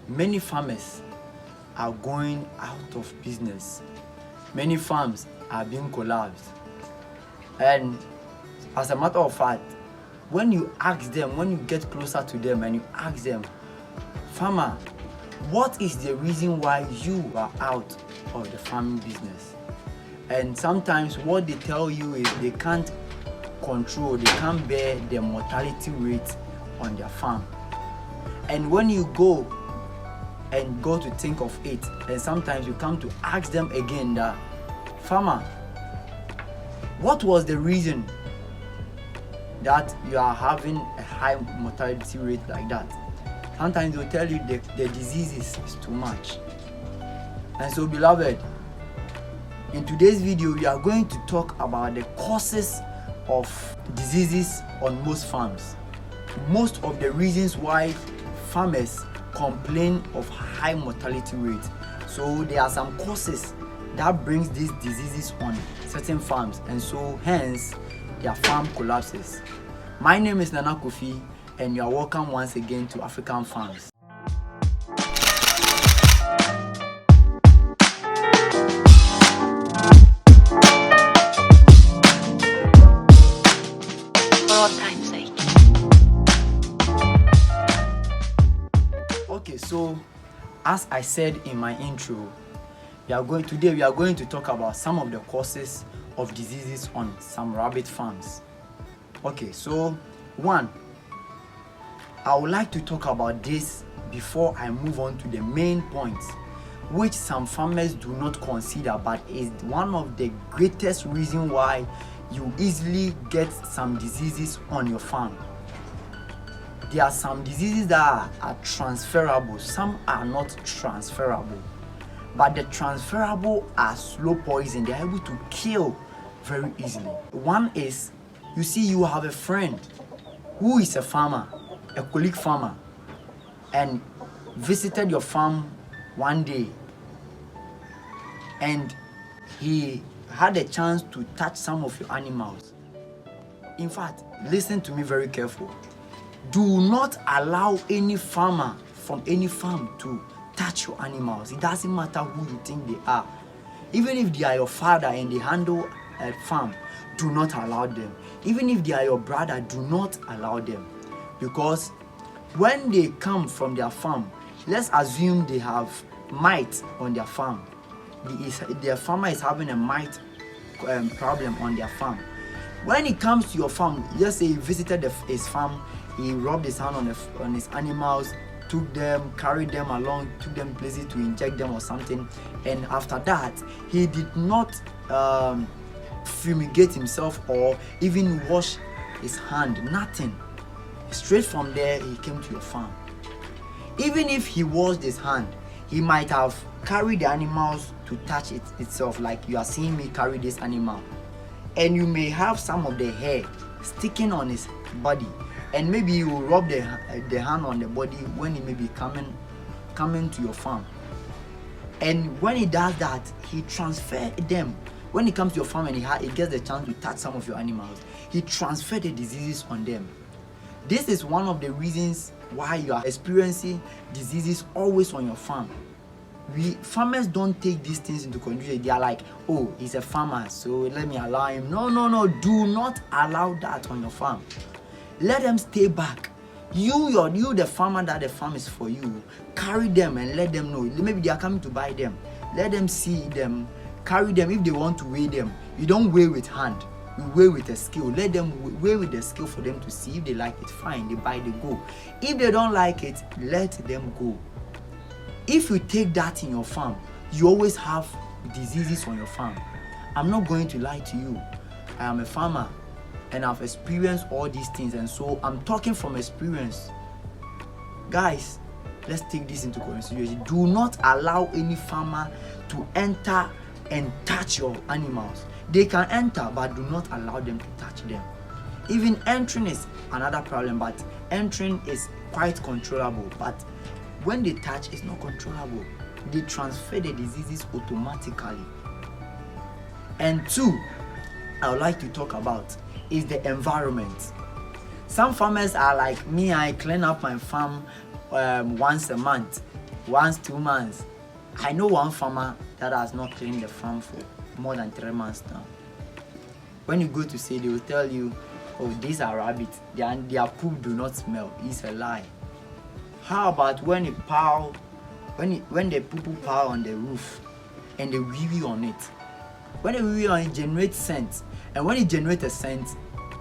many farmers are going out of business. Many farms are being collapsed. And as a matter of fact, when you ask them, when you get closer to them and you ask them, farmer, what is the reason why you are out of the farming business? And sometimes what they tell you is they can't bear the mortality rate on their farm. And when you go to think of it, and sometimes you come to ask them again that, farmer, what was the reason that you are having a high mortality rate like that? Sometimes they'll tell you the disease is too much. And so, beloved, in today's video, we are going to talk about the causes of diseases on most farms. Most of the reasons why farmers complain of high mortality rate. So there are some causes that brings these diseases on certain farms, and so hence their farm collapses. My name is Nana Kofi, and you are welcome once again to African Farms. Okay, so as I said in my intro, today we are going to talk about some of the causes of diseases on some rabbit farms. Okay, so one, I would like to talk about this before I move on to the main points, which some farmers do not consider, but is one of the greatest reasons why you easily get some diseases on your farm. There are some diseases that are transferable, some are not transferable. But the transferable are slow poison, they are able to kill very easily. One is, you see, you have a friend who is a farmer, a colleague farmer, and visited your farm one day, and he had a chance to touch some of your animals. In fact, listen to me very careful. Do not allow any farmer from any farm to touch your animals. It doesn't matter who you think they are. Even if they are your father and they handle a farm, do not allow them. Even if they are your brother, do not allow them. Because when they come from their farm, let's assume they have mite on their farm. Their farmer is having a mite problem on their farm. When he comes to your farm, just say he visited his farm, he rubbed his hand on his animals, took them, carried them along, took them places to inject them or something, and after that, he did not fumigate himself or even wash his hand, nothing. Straight from there, he came to your farm. Even if he washed his hand, he might have carried the animals to touch it itself, like you are seeing me carry this animal. And you may have some of the hair sticking on his body, and maybe you will rub the hand on the body when he may be coming to your farm. And when he does that, he transfers them. When he comes to your farm and he gets the chance to touch some of your animals, he transfers the diseases on them. This is one of the reasons why you are experiencing diseases always on your farm. Farmers don't take these things into consideration. They are like, oh, he's a farmer, so let me allow him. No, do not allow that on your farm. Let them stay back. You the farmer that the farm is for you, carry them and let them know. Maybe they are coming to buy them. Let them see them, carry them. If they want to weigh them, you don't weigh with hand, you weigh with a scale. Let them weigh with the scale for them to see. If they like it, fine, they buy, they go. If they don't like it, let them go. If you take that in your farm, you always have diseases on your farm. I'm not going to lie to you. I am a farmer and I've experienced all these things, and so I'm talking from experience. Guys, let's take this into consideration. Do not allow any farmer to enter and touch your animals. They can enter, but do not allow them to touch them. Even entering is another problem, but entering is quite controllable. But when they touch, it's not controllable. They transfer the diseases automatically. And two, I would like to talk about is the environment. Some farmers are like me. I clean up my farm once a month. once, 2 months. I know one farmer that has not cleaned the farm for more than 3 months now. When you go to say, they will tell you, oh, these are rabbits, their poop do not smell. It's a lie. How about when it pile, when the poo pile on the roof and they wee on it? When they wee on it, generates scent, and when it generates a scent,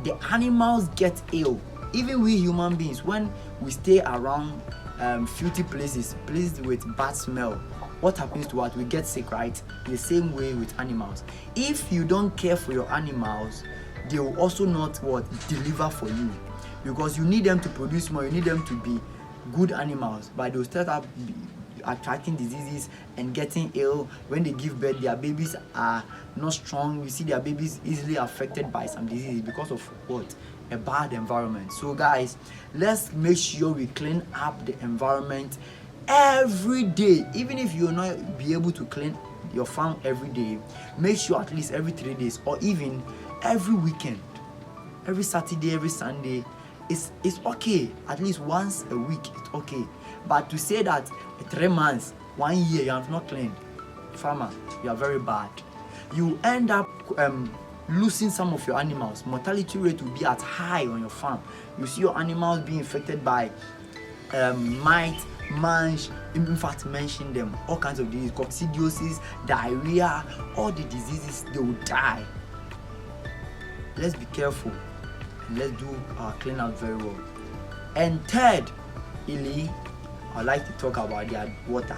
the animals get ill. Even we human beings, when we stay around filthy places with bad smell, what happens to us? We get sick, right? The same way with animals. If you don't care for your animals, they will also not deliver for you, because you need them to produce more. You need them to be good animals, but they'll start up attracting diseases and getting ill. When they give birth, their babies are not strong. You see their babies easily affected by some diseases because of what? A bad environment. So guys, let's make sure we clean up the environment every day. Even if you'll not be able to clean your farm every day, make sure at least every 3 days, or even every weekend, every Saturday, every Sunday. It's okay. At least once a week, it's okay. But to say that 3 months, 1 year, you have not cleaned, farmer, you are very bad. You end up losing some of your animals. Mortality rate will be at high on your farm. You see your animals being infected by mite, mange, in fact mention them, all kinds of diseases, coccidiosis, diarrhea, all the diseases, they will die. Let's be careful and let's do our clean out very well. And third, I'd like to talk about their water.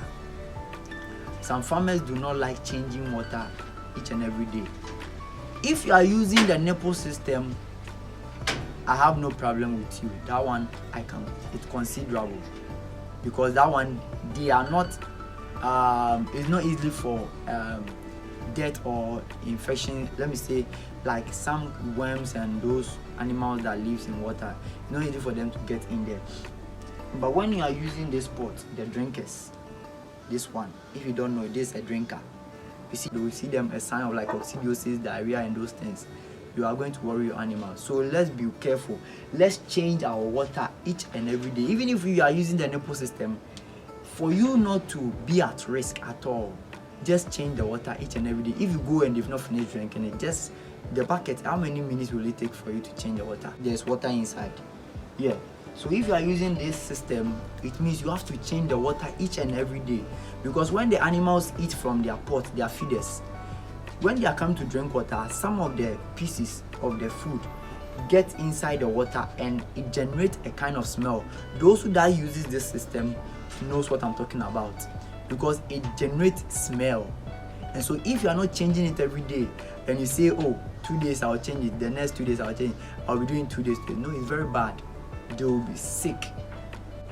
Some farmers do not like changing water each and every day. If you are using the nipple system, I have no problem with you. That one it's considerable, because that one, they are not it's not easy for death or infection. Let me say, like some worms and those animals that lives in water, it's not easy for them to get in there. But when you are using this pot, the drinkers, this one, if you don't know, this is a drinker. You see, you will see them a sign of like coccidiosis, diarrhea, and those things. You are going to worry your animals. So let's be careful. Let's change our water each and every day. Even if you are using the nipple system, for you not to be at risk at all, just change the water each and every day. If you go and they've not finished drinking it, just the bucket, how many minutes will it take for you to change the water? There's water inside. Yeah. So if you are using this system, it means you have to change the water each and every day, because when the animals eat from their pot, their feeders, when they are coming to drink water, some of the pieces of the food get inside the water and it generates a kind of smell. Those who uses this system knows what I'm talking about, because it generates smell. And so if you are not changing it every day, and you say, oh, 2 days I'll change it, the next 2 days I'll change it, I'll be doing 2 days, no, it's very bad. They will be sick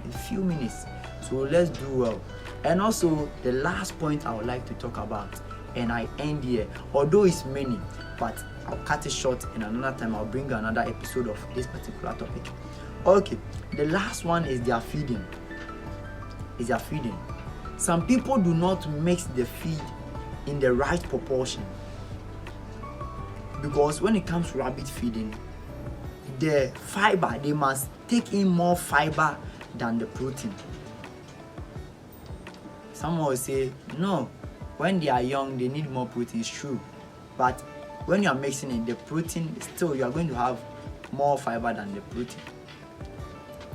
in a few minutes. So let's do well. And also the last point I would like to talk about, and I end here, although it's many, but I'll cut it short, and another time I'll bring another episode of this particular topic. Okay, the last one is their feeding. Some people do not mix the feed in the right proportion, because when it comes to rabbit feeding, the fiber, they must take in more fiber than the protein. Someone will say, no, when they are young, they need more protein. It's true. But when you are mixing it, the protein, still, you are going to have more fiber than the protein.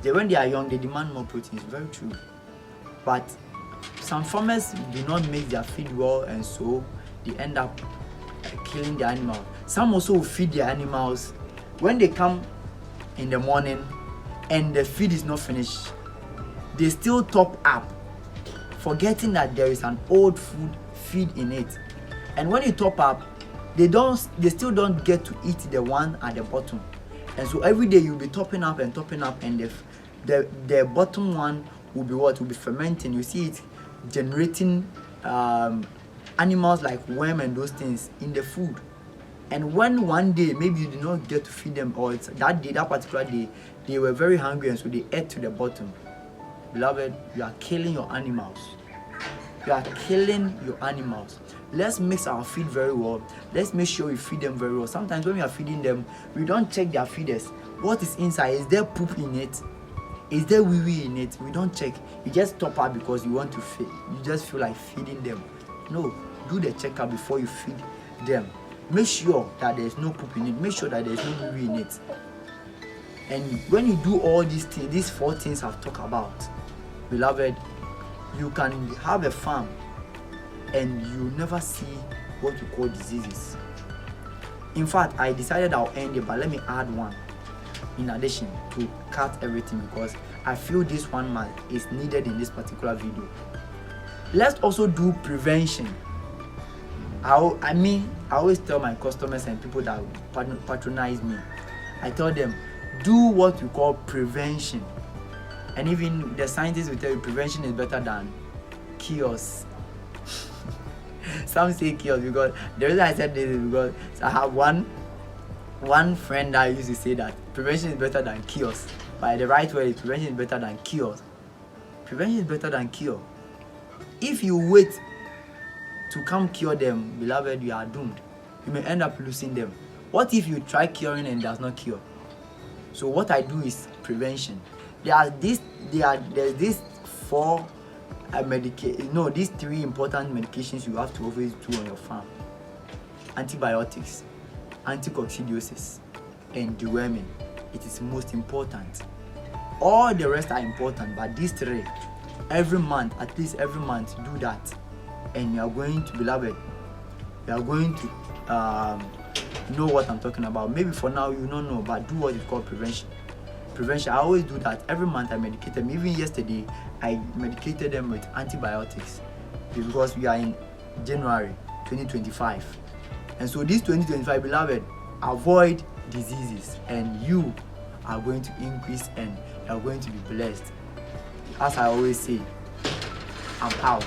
When they are young, they demand more protein. It's very true. But some farmers do not make their feed well, and so they end up killing the animal. Some also feed their animals when they come in the morning and the feed is not finished. They still top up, forgetting that there is an old feed in it. And when you top up, they still don't get to eat the one at the bottom. And so every day you'll be topping up, and the bottom one will be fermenting. You see it generating animals like worm and those things in the food. And when one day maybe you did not get to feed them, or that particular day they were very hungry, and so they ate to the bottom, beloved, you are killing your animals. Let's mix our feed very well. Let's make sure we feed them very well. Sometimes when we are feeding them, we don't check their feeders. What is inside? Is there poop in it? Is there wee in it? We don't check. You just top up because you want to feed. You just feel like feeding them. No, do the checkup before you feed them. Make sure that there's no poop in it. Make sure that there's no wee in it. And when you do all these things, these 4 things I've talked about, beloved, you can have a farm and you never see what you call diseases. In fact, I decided I'll end it, but let me add one in addition to cut everything, because I feel this one is needed in this particular video. Let's also do prevention. I always tell my customers and people that patronize me, I tell them, do what we call prevention. And even the scientists will tell you prevention is better than cures. Some say cures, because the reason I said this is because I have one friend that used to say that prevention is better than cures. But the right word is prevention is better than cures. Prevention is better than cure. If you wait to come cure them, beloved, you are doomed. You may end up losing them. What if you try curing and it does not cure? So what I do is prevention. There's these 3 important medications you have to always do on your farm: antibiotics, anticoccidiosis, and deworming. It is most important. All the rest are important, but these 3, every month, at least every month, do that, and you are going to, beloved, you are going to know what I'm talking about. Maybe for now you don't know, but do what is called prevention. I always do that. Every month I medicate them. Even yesterday I medicated them with antibiotics, because we are in January 2025, and so this 2025, beloved, avoid diseases and you are going to increase and you are going to be blessed. As I always say, I'm out.